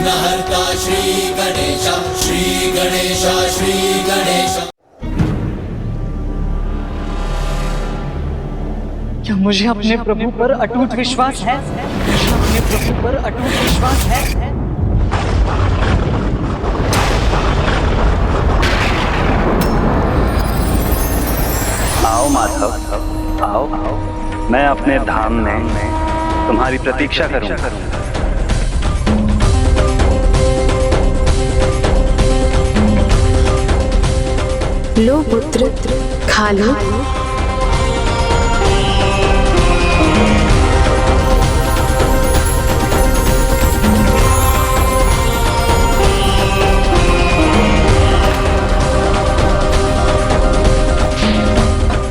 विघ्नहर्ता श्री गणेश, श्री गणेश, श्री गणेश। क्या मुझे अपने प्रभु पर अटूट विश्वास है? मुझे अपने प्रभु पर अटूट विश्वास है। आओ माधव, आओ, मैं अपने धाम में तुम्हारी प्रतीक्षा करूंगा। लो पुत्र, खा लो।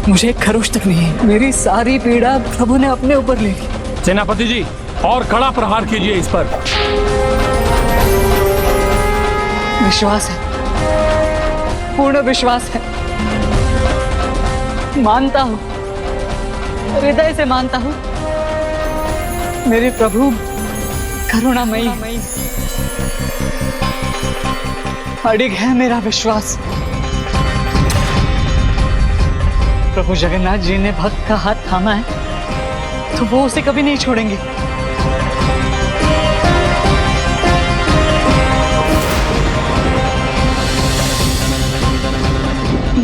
मुझे एक खरोश तक नहीं है। मेरी सारी पीड़ा प्रभु ने अपने ऊपर ले ली। सेनापति जी, और कड़ा प्रहार कीजिए इस पर। विश्वास है, पूर्ण विश्वास है। मानता हूं, हृदय से मानता हूं, मेरे प्रभु करुणामयी। अडिग है मेरा विश्वास। प्रभु जगन्नाथ जी ने भक्त का हाथ थामा है तो वो उसे कभी नहीं छोड़ेंगे।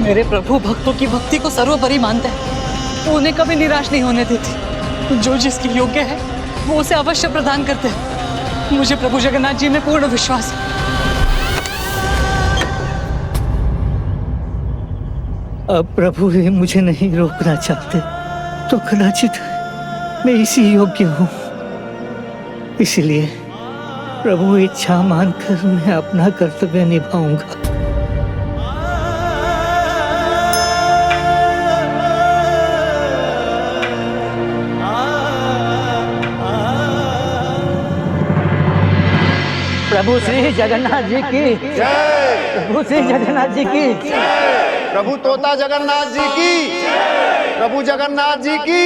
मेरे प्रभु भक्तों की भक्ति को सर्वोपरि मानते हैं, वो उन्हें कभी निराश नहीं होने देते। जो जिसकी योग्य है वो उसे अवश्य प्रदान करते हैं। मुझे प्रभु जगन्नाथ जी में पूर्ण विश्वास है। अब प्रभु ही मुझे नहीं रोकना चाहते तो कदाचित मैं इसी योग्य हूँ। इसलिए प्रभु इच्छा मानकर मैं अपना कर्तव्य निभाऊंगा। प्रभु श्री जगन्नाथ जी की जय। प्रभु श्री जगन्नाथ जी की जय। प्रभु तोता जगन्नाथ जी की, प्रभु जगन्नाथ जी की।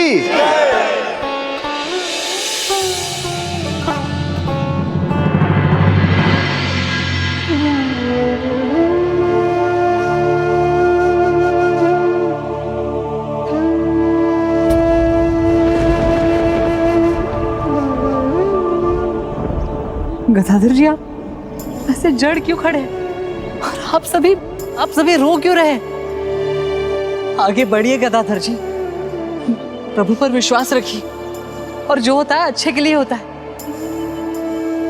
गदाधर जी, आप ऐसे जड़ क्यों खड़े और आप सभी रो क्यों रहे? आगे बढ़िए गदाधर जी, प्रभु पर विश्वास रखिए और जो होता है अच्छे के लिए होता है।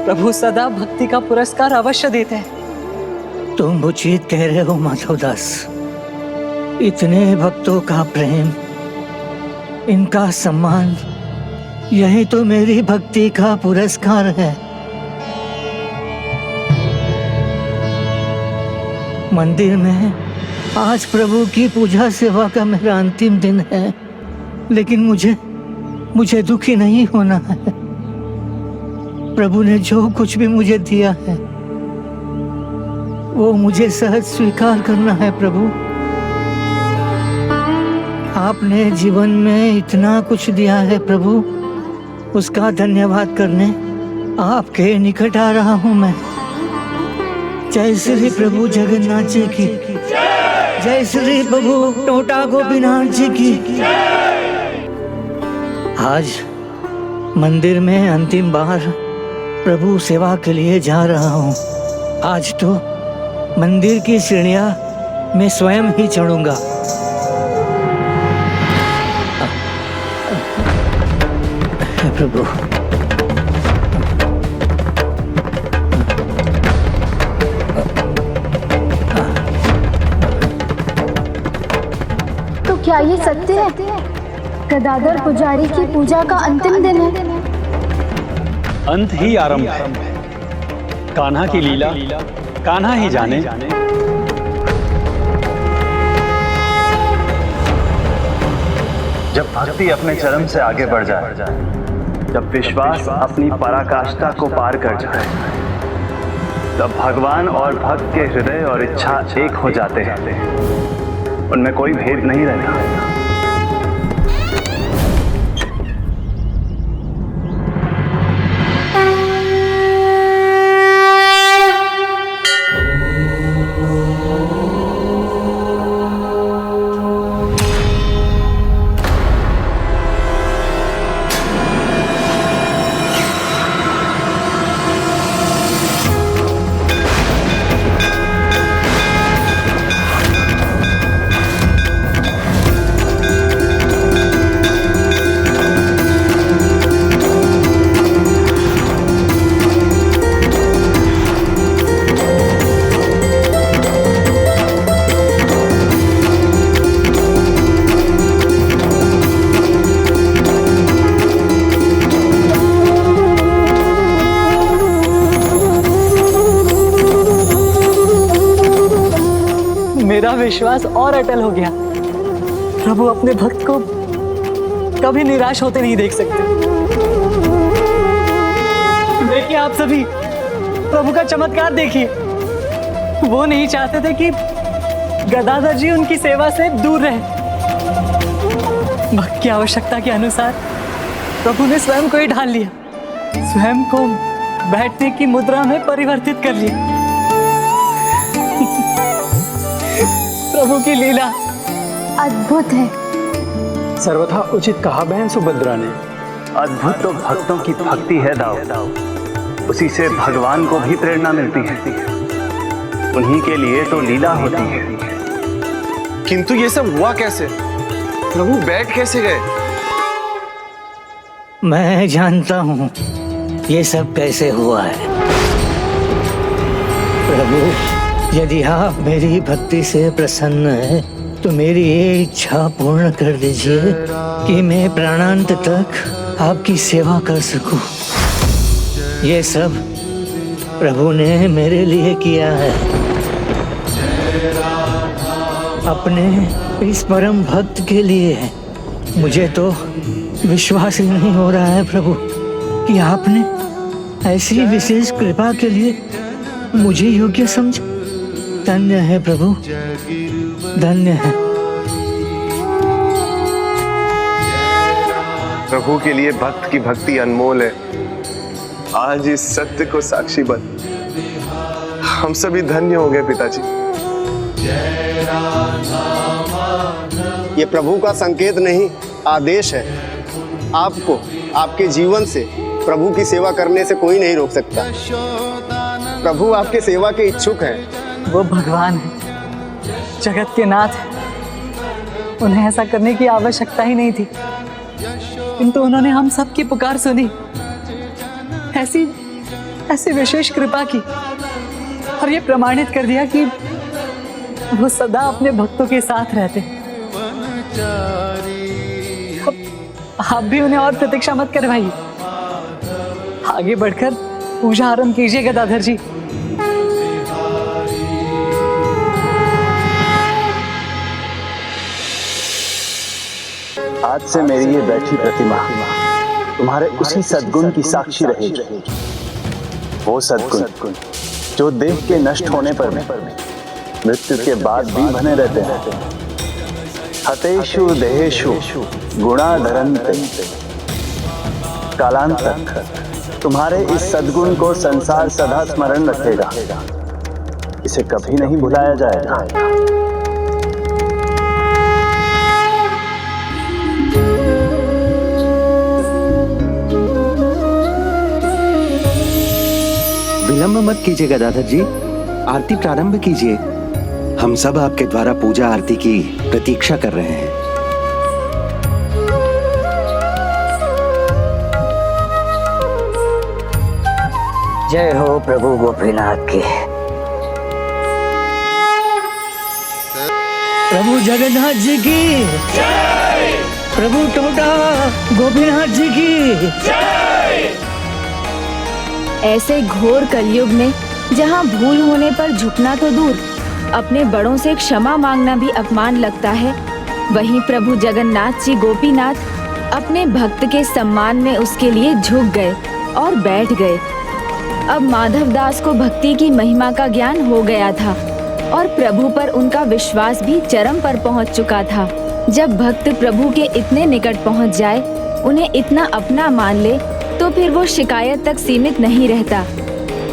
प्रभु सदा भक्ति का पुरस्कार अवश्य देते हैं। तुम उचित कह रहे हो माधवदास। इतने भक्तों का प्रेम, इनका सम्मान, यही तो मेरी भक्ति का पुरस्कार है। मंदिर में आज प्रभु की पूजा सेवा का मेरा अंतिम दिन है, लेकिन मुझे दुखी नहीं होना है। प्रभु ने जो कुछ भी मुझे दिया है वो मुझे सहज स्वीकार करना है। प्रभु, आपने जीवन में इतना कुछ दिया है प्रभु, उसका धन्यवाद करने आपके निकट आ रहा हूँ मैं। जय श्री प्रभु जगन्नाथ जी की, जय श्री प्रभु टोटा गोपीनाथ जी की। आज मंदिर में अंतिम बार प्रभु सेवा के लिए जा रहा हूँ। आज तो मंदिर की सीढ़ियाँ मैं स्वयं ही चढ़ूंगा। प्रभु, क्या ये सत्य है? गदाधर पुजारी की पूजा का अंतिम दिन है। अंत ही आरंभ है। कान्हा की लीला कान्हा ही जाने। जब भक्ति अपने चरम से आगे बढ़ जाए, जब विश्वास अपनी पराकाष्ठा को पार कर जाए, तब भगवान और भक्त के हृदय और इच्छा एक हो जाते हैं। उनमें कोई भेद नहीं रहता। मेरा विश्वास और अटल हो गया। प्रभु अपने भक्त को कभी निराश होते नहीं देख सकते। देखिए आप सभी, प्रभु का चमत्कार देखिए। वो नहीं चाहते थे कि गदाधर जी उनकी सेवा से दूर रहे। भक्त की आवश्यकता के अनुसार प्रभु ने स्वयं को ही ढाल लिया, स्वयं को बैठने की मुद्रा में परिवर्तित कर लिया। प्रभु की लीला अद्भुत है। सर्वथा उचित कहा बहन सुभद्रा ने। अद्भुत तो भक्तों की भक्ति है दाऊ, उसी से भगवान को भी प्रेरणा मिलती है। उन्हीं के लिए तो लीला होती है। किंतु ये सब हुआ कैसे? प्रभु बैठ कैसे गए? मैं जानता हूँ ये सब कैसे हुआ है। प्रभु, यदि आप मेरी भक्ति से प्रसन्न हैं, तो मेरी ये इच्छा पूर्ण कर दीजिए कि मैं प्राणांत तक आपकी सेवा कर सकूं। ये सब प्रभु ने मेरे लिए किया है। अपने इस परम भक्त के लिए है। मुझे तो विश्वास ही नहीं हो रहा है प्रभु कि आपने ऐसी विशेष कृपा के लिए मुझे योग्य समझा। धन्य है प्रभु, धन्य है। प्रभु के लिए भक्त की भक्ति अनमोल है। आज इस सत्य को साक्षी बन हम सभी धन्य हो गए पिताजी। ये प्रभु का संकेत नहीं, आदेश है। आपको आपके जीवन से प्रभु की सेवा करने से कोई नहीं रोक सकता। प्रभु आपके सेवा के इच्छुक हैं। वो भगवान है, जगत के नाथ है। उन्हें ऐसा करने की आवश्यकता ही नहीं थी, किंतु उन्होंने हम सबकी पुकार सुनी, ऐसी विशेष कृपा की और ये प्रमाणित कर दिया कि वो सदा अपने भक्तों के साथ रहते। आप भी उन्हें और प्रतीक्षा मत करवाइए, आगे बढ़कर पूजा आरंभ कीजिए गदाधर जी। आज से मेरी ये बैठी प्रतिमा तुम्हारे उसी सद्गुण की साक्षी रहेगी। वो सद्गुण जो देह के नष्ट होने पर मृत्यु के बाद भी बने रहते हैं। हतेषु देहेषु गुणाधरन्ते। कालांतर तुम्हारे इस सद्गुण को संसार सदा स्मरण रखेगा, इसे कभी नहीं भुलाया जाएगा। विलंब मत कीजिए गदाधर जी, आरती प्रारंभ कीजिए। हम सब आपके द्वारा पूजा आरती की प्रतीक्षा कर रहे हैं। जय हो प्रभु गोपीनाथ की। प्रभु जगन्नाथ जी की जय। प्रभु टोटा गोपीनाथ जी की जय। ऐसे घोर कलयुग में जहाँ भूल होने पर झुकना तो दूर, अपने बड़ों से क्षमा मांगना भी अपमान लगता है, वहीं प्रभु जगन्नाथ जी गोपीनाथ अपने भक्त के सम्मान में उसके लिए झुक गए और बैठ गए। अब माधव दास को भक्ति की महिमा का ज्ञान हो गया था और प्रभु पर उनका विश्वास भी चरम पर पहुंच चुका था। जब भक्त प्रभु के इतने निकट पहुंच जाए, उन्हें इतना अपना मान ले, तो फिर वो शिकायत तक सीमित नहीं रहता।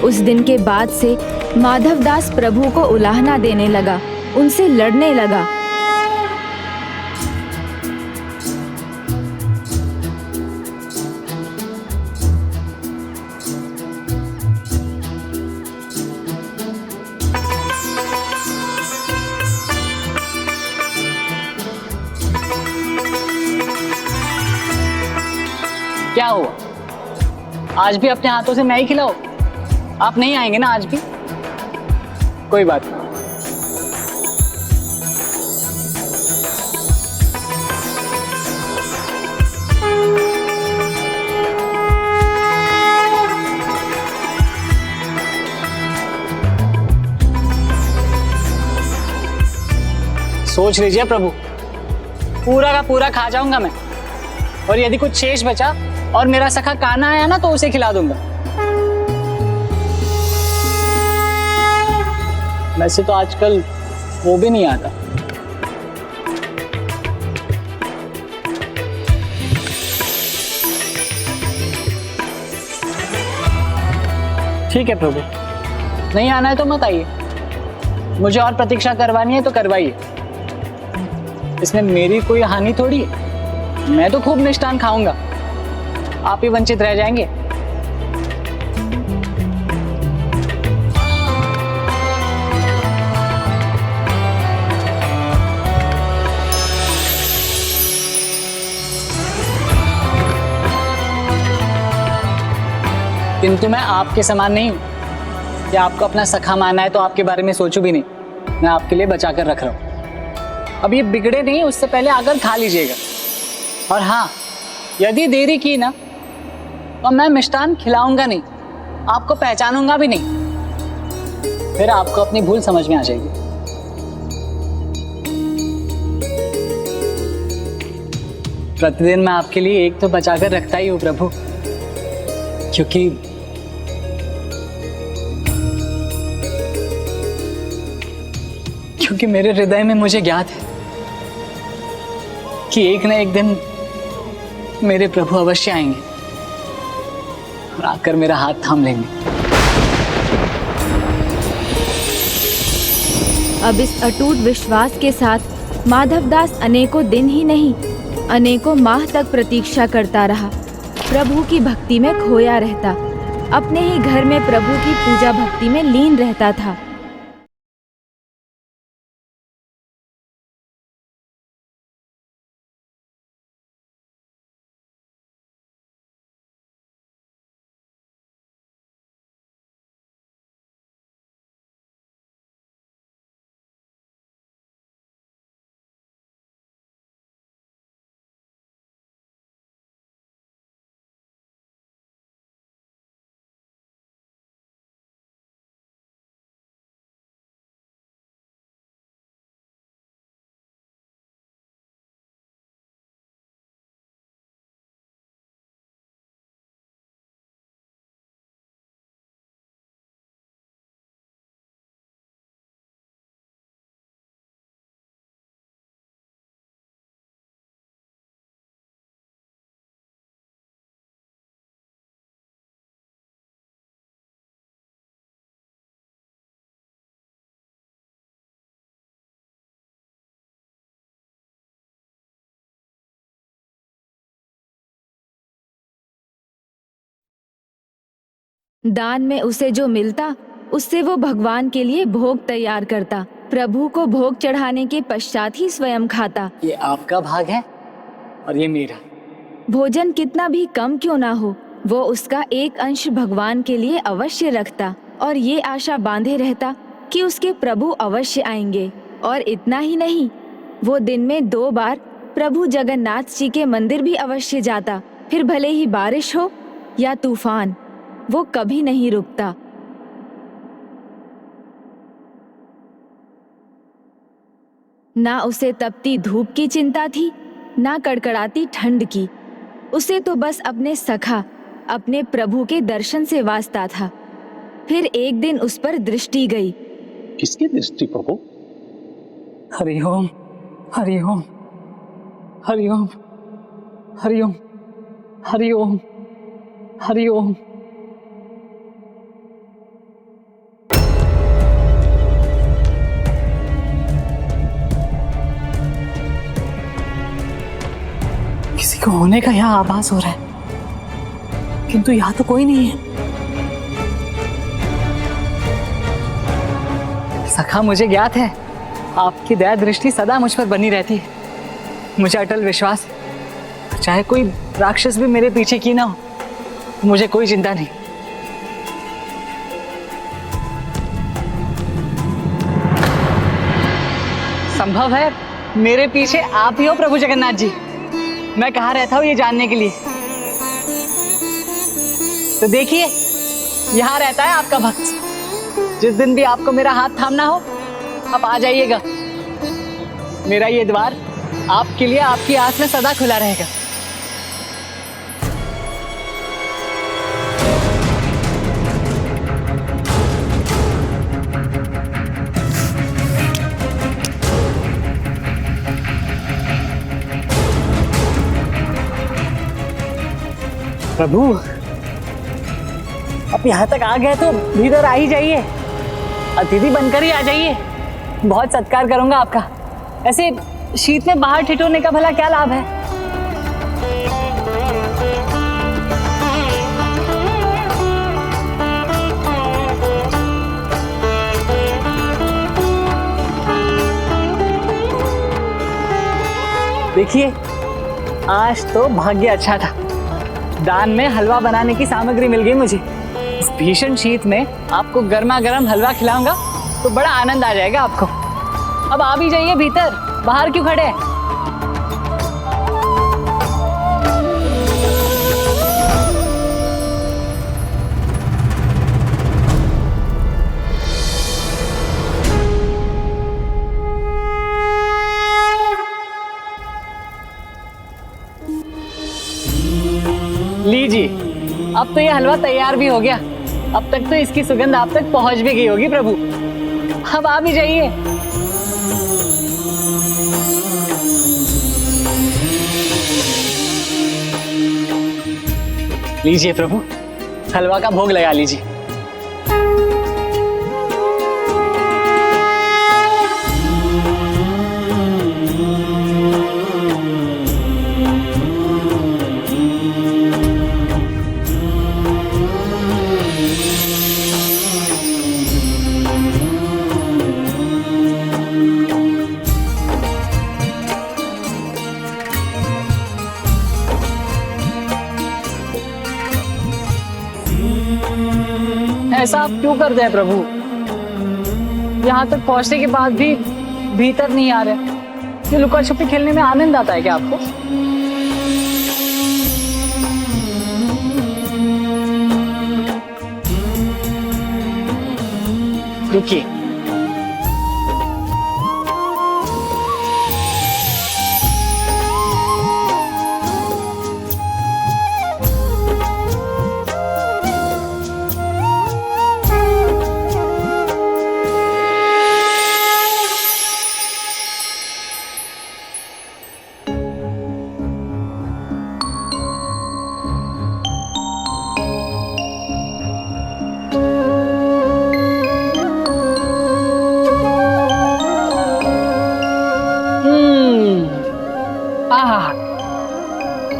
उस दिन के बाद से माधव दास प्रभु को उलाहना देने लगा, उनसे लड़ने लगा। क्या हुआ? आज भी अपने हाथों से मैं ही खिलाओ? आप नहीं आएंगे ना आज भी? कोई बात नहीं। सोच लीजिए प्रभु, पूरा का पूरा खा जाऊंगा मैं, और यदि कुछ शेष बचा और मेरा सखा कान्हा आया ना तो उसे खिला दूंगा। वैसे तो आजकल वो भी नहीं आता। ठीक है प्रभु, नहीं आना है तो मत आइए, मुझे और प्रतीक्षा करवानी है तो करवाइए, इसमें मेरी कोई हानि थोड़ी है। मैं तो खूब मिष्ठान खाऊंगा, आप ही वंचित रह जाएंगे। किंतु मैं आपके समान नहीं हूं कि आपको अपना सखा मानना है तो आपके बारे में सोचूं भी नहीं। मैं आपके लिए बचा कर रख रहा हूं। अब ये बिगड़े नहीं, उससे पहले आकर खा लीजिएगा। और हाँ, यदि देरी की ना तो मैं मिष्ठान खिलाऊंगा नहीं, आपको पहचानूंगा भी नहीं, फिर आपको अपनी भूल समझ में आ जाएगी। प्रतिदिन मैं आपके लिए एक तो बचा कर रखता ही हूं प्रभु, क्योंकि मेरे हृदय में मुझे ज्ञात है कि एक न एक दिन मेरे प्रभु अवश्य आएंगे और आकर मेरा हाथ थाम लेंगे। अब इस अटूट विश्वास के साथ माधवदास अनेकों दिन ही नहीं, अनेकों माह तक प्रतीक्षा करता रहा। प्रभु की भक्ति में खोया रहता, अपने ही घर में प्रभु की पूजा भक्ति में लीन रहता था। दान में उसे जो मिलता उससे वो भगवान के लिए भोग तैयार करता। प्रभु को भोग चढ़ाने के पश्चात ही स्वयं खाता। ये आपका भाग है और ये मेरा। भोजन कितना भी कम क्यों ना हो, वो उसका एक अंश भगवान के लिए अवश्य रखता और ये आशा बांधे रहता कि उसके प्रभु अवश्य आएंगे। और इतना ही नहीं, वो दिन में 2 बार प्रभु जगन्नाथ जी के मंदिर भी अवश्य जाता। फिर भले ही बारिश हो या तूफान, वो कभी नहीं रुकता। ना उसे तपती धूप की चिंता थी, ना कड़कड़ाती ठंड की। उसे तो बस अपने सखा, अपने प्रभु के दर्शन से वास्ता था। फिर एक दिन उस पर दृष्टि गई। किसकी दृष्टि प्रभु? हरिओम हरिओम हरिओम हरिओम हरिओम हरिओम। किसी को होने का यहाँ आभास हो रहा है, किंतु यहाँ तो कोई नहीं है। सखा, मुझे ज्ञात है आपकी दया दृष्टि सदा मुझ पर बनी रहती है। मुझे अटल विश्वास है, चाहे कोई राक्षस भी मेरे पीछे की ना हो, मुझे कोई चिंता नहीं। संभव है मेरे पीछे आप ही हो प्रभु जगन्नाथ जी। मैं कहाँ रहता हूँ ये जानने के लिए तो देखिए, यहाँ रहता है आपका भक्त। जिस दिन भी आपको मेरा हाथ थामना हो, आप आ जाइएगा। मेरा ये द्वार आपके लिए आपकी आस में सदा खुला रहेगा। प्रभु, अब यहाँ तक आ गए तो भीतर आ ही जाइए, अतिथि बनकर ही आ जाइए। बहुत सत्कार करूंगा आपका। ऐसे शीत में बाहर ठिठुरने का भला क्या लाभ है? देखिए, आज तो भाग्य अच्छा था, दान में हलवा बनाने की सामग्री मिल गई मुझे। इस भीषण शीत में आपको गर्मा गर्म हलवा खिलाऊंगा तो बड़ा आनंद आ जाएगा आपको। अब आ भी जाइए भीतर, बाहर क्यों खड़े हैं? लीजिए, अब तो ये हलवा तैयार भी हो गया। अब तक तो इसकी सुगंध आप तक पहुंच भी गई होगी प्रभु। अब आ भी जाइए। लीजिए प्रभु, हलवा का भोग लगा लीजिए। ऐसा आप क्यों करते हैं प्रभु? यहाँ तक पहुंचने के बाद भी भीतर नहीं आ रहे। ये लुका छुपी खेलने में आनंद आता है क्या आपको? रुकिए,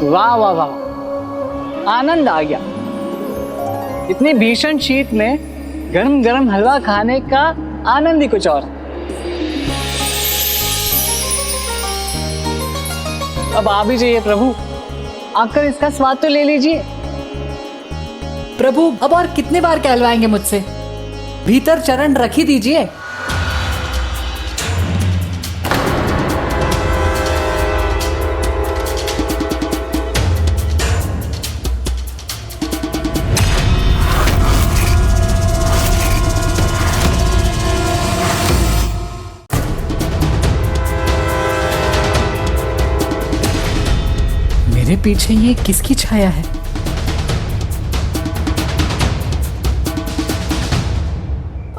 वाह वाह वाह, आनंद आ गया। इतनी भीषण शीत में गरम गरम हलवा खाने का आनंद ही कुछ और। अब आ भी जाइए प्रभु, आकर इसका स्वाद तो ले लीजिए। प्रभु, अब और कितने बार कहलवाएंगे मुझसे? भीतर चरण रख ही दीजिए। मेरे पीछे ये किसकी छाया है?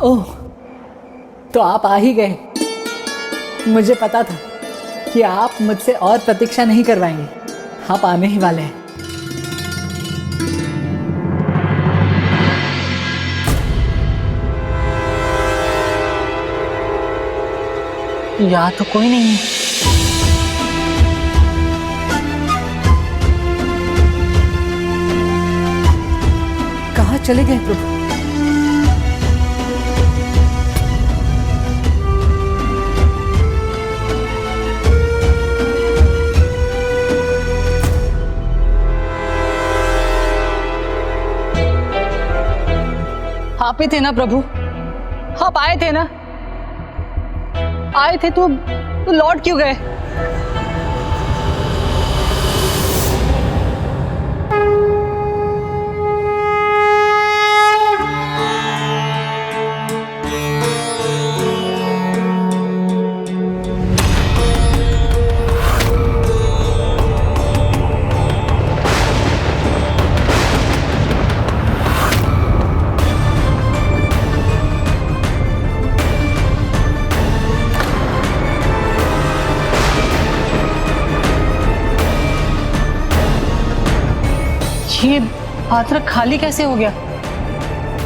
ओह, तो आप आ ही गए। मुझे पता था कि आप मुझसे और प्रतीक्षा नहीं करवाएंगे। आप आने ही वाले हैं। यहाँ तो कोई नहीं है। कहाँ चले गए प्रभु? आप ही थे ना प्रभु? आप आए थे ना? आए थे तो लौट क्यों गए? पात्र खाली कैसे हो गया?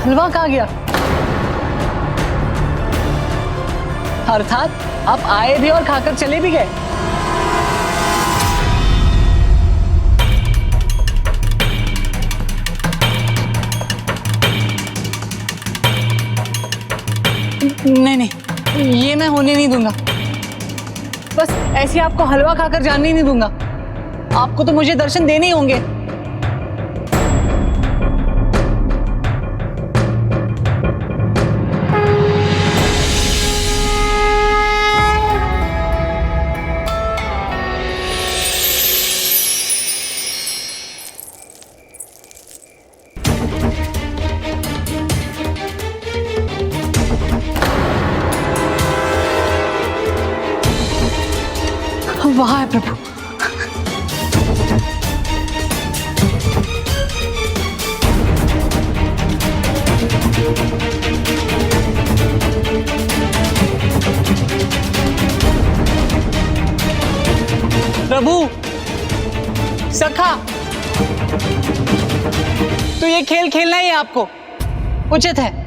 हलवा कहाँ गया? अर्थात आप आए भी और खाकर चले भी गए। नहीं नहीं, ये मैं होने नहीं दूंगा। बस ऐसे आपको हलवा खाकर जाने ही नहीं दूंगा। आपको तो मुझे दर्शन देने ही होंगे। वहां है प्रभु। प्रभु, सखा, तो ये खेल खेलना ही है आपको, उचित है।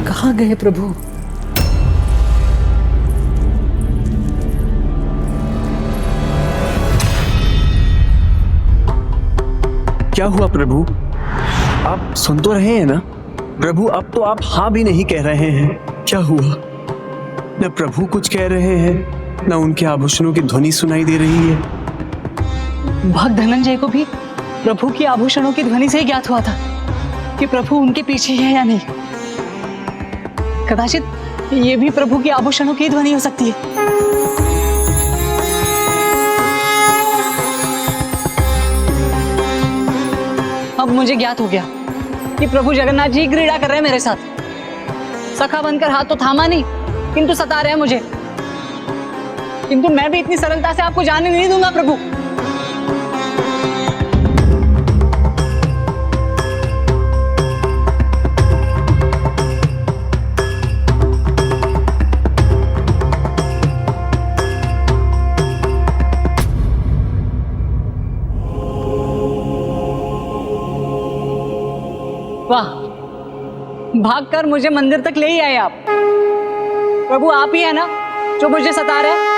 कहाँ गए प्रभु? क्या हुआ प्रभु? आप सुन तो रहे हैं ना? प्रभु अब तो आप हाँ भी नहीं कह रहे हैं। क्या हुआ? न प्रभु कुछ कह रहे हैं, न उनके आभूषणों की ध्वनि सुनाई दे रही है। भक्त धनंजय को भी प्रभु की आभूषणों की ध्वनि से ही ज्ञात हुआ था कि प्रभु उनके पीछे है या नहीं। कदाचित ये भी प्रभु की आभूषणों की ध्वनि हो सकती है। अब मुझे ज्ञात हो गया कि प्रभु जगन्नाथ जी क्रीड़ा कर रहे हैं मेरे साथ। सखा बनकर हाथ तो थामा नहीं, किंतु सता रहे हैं मुझे। किंतु मैं भी इतनी सरलता से आपको जाने नहीं दूंगा प्रभु। वाह, भागकर मुझे मंदिर तक ले ही आए आप। प्रभु आप ही है ना जो मुझे सता रहे हैं?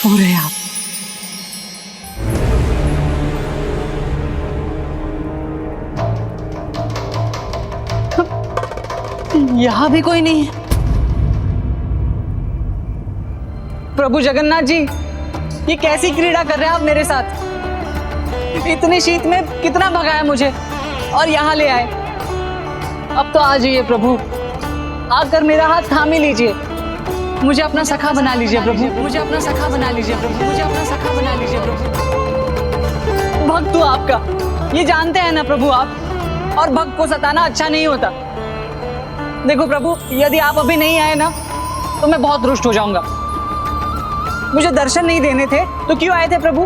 हो रहे आप। यहां भी कोई नहीं है। प्रभु जगन्नाथ जी, ये कैसी क्रीड़ा कर रहे हैं आप मेरे साथ? इतने शीत में कितना भगाया मुझे और यहां ले आए। अब तो आ जाइए प्रभु, आकर मेरा हाथ थाम ही लीजिए। मुझे अपना सखा बना लीजिए प्रभु, मुझे अपना सखा बना लीजिए प्रभु, मुझे अपना सखा बना लीजिए प्रभु। भक्त हूं आपका, ये जानते हैं ना प्रभु आप। और भक्त को सताना अच्छा नहीं होता। देखो प्रभु, यदि आप अभी नहीं आए ना तो मैं बहुत रुष्ट हो जाऊंगा। मुझे दर्शन नहीं देने थे तो क्यों आए थे प्रभु?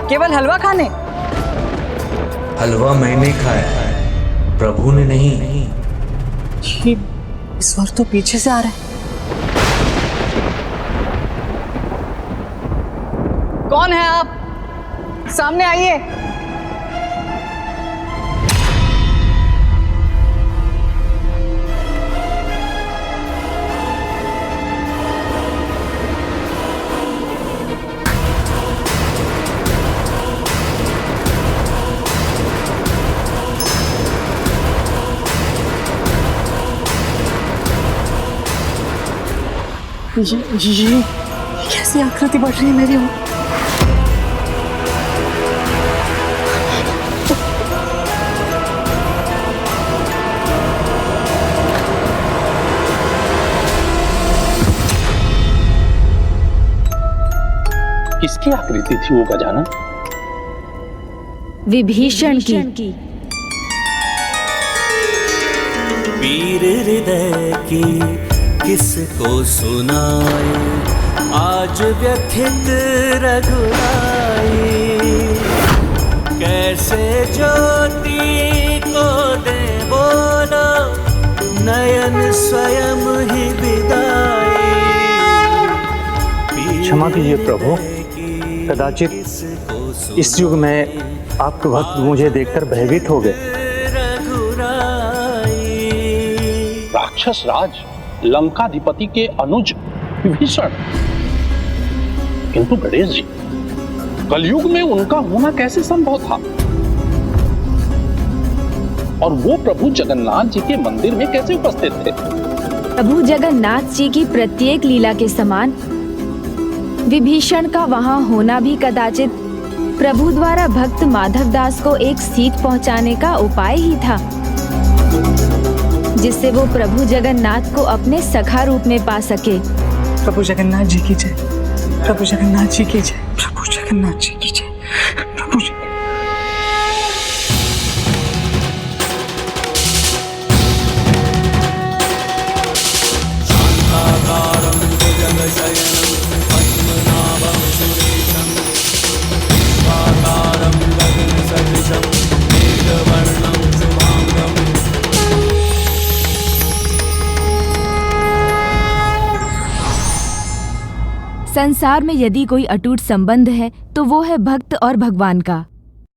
केवल हलवा खाने? हलवा मैंने खाया है, प्रभु ने नहीं। इस बार तो पीछे से आ रहे हैं। कौन है आप? सामने आइए। ये कैसी आकृति बढ़ रही है मेरी ओर? किसकी आकृति थी वो गजानन? विभीषण की। पीर हृदय की किसको सुनाए, आज व्यथित रघुराई। कैसे ज्योति को दे बोलो, नयन स्वयं ही विदाई। क्षमा कीजिए प्रभु, कदाचित इस युग में आपके भक्त मुझे देखकर भयभीत हो गए। राक्षस राज लंकाधिपति के अनुज विभीषण, किंतु गणेश जी, कलयुग में उनका होना कैसे संभव था? और वो प्रभु जगन्नाथ जी के मंदिर में कैसे उपस्थित थे? प्रभु जगन्नाथ जी की प्रत्येक लीला के समान विभीषण का वहां होना भी कदाचित प्रभु द्वारा भक्त माधव दास को एक सीख पहुंचाने का उपाय ही था, जिससे वो प्रभु जगन्नाथ को अपने सखा रूप में पा सके। प्रभु जगन्नाथ जी की जय, प्रभु जगन्नाथ जी की जय, प्रभु जगन्नाथ जी की जय, प्रभु शान्ताकारं भुजगशयनं पद्मनाभं सुरेशं, विश्वाकारं गगनसदृशं मेघवर्णं शुभांगं। संसार में यदि कोई अटूट संबंध है तो वो है भक्त और भगवान का।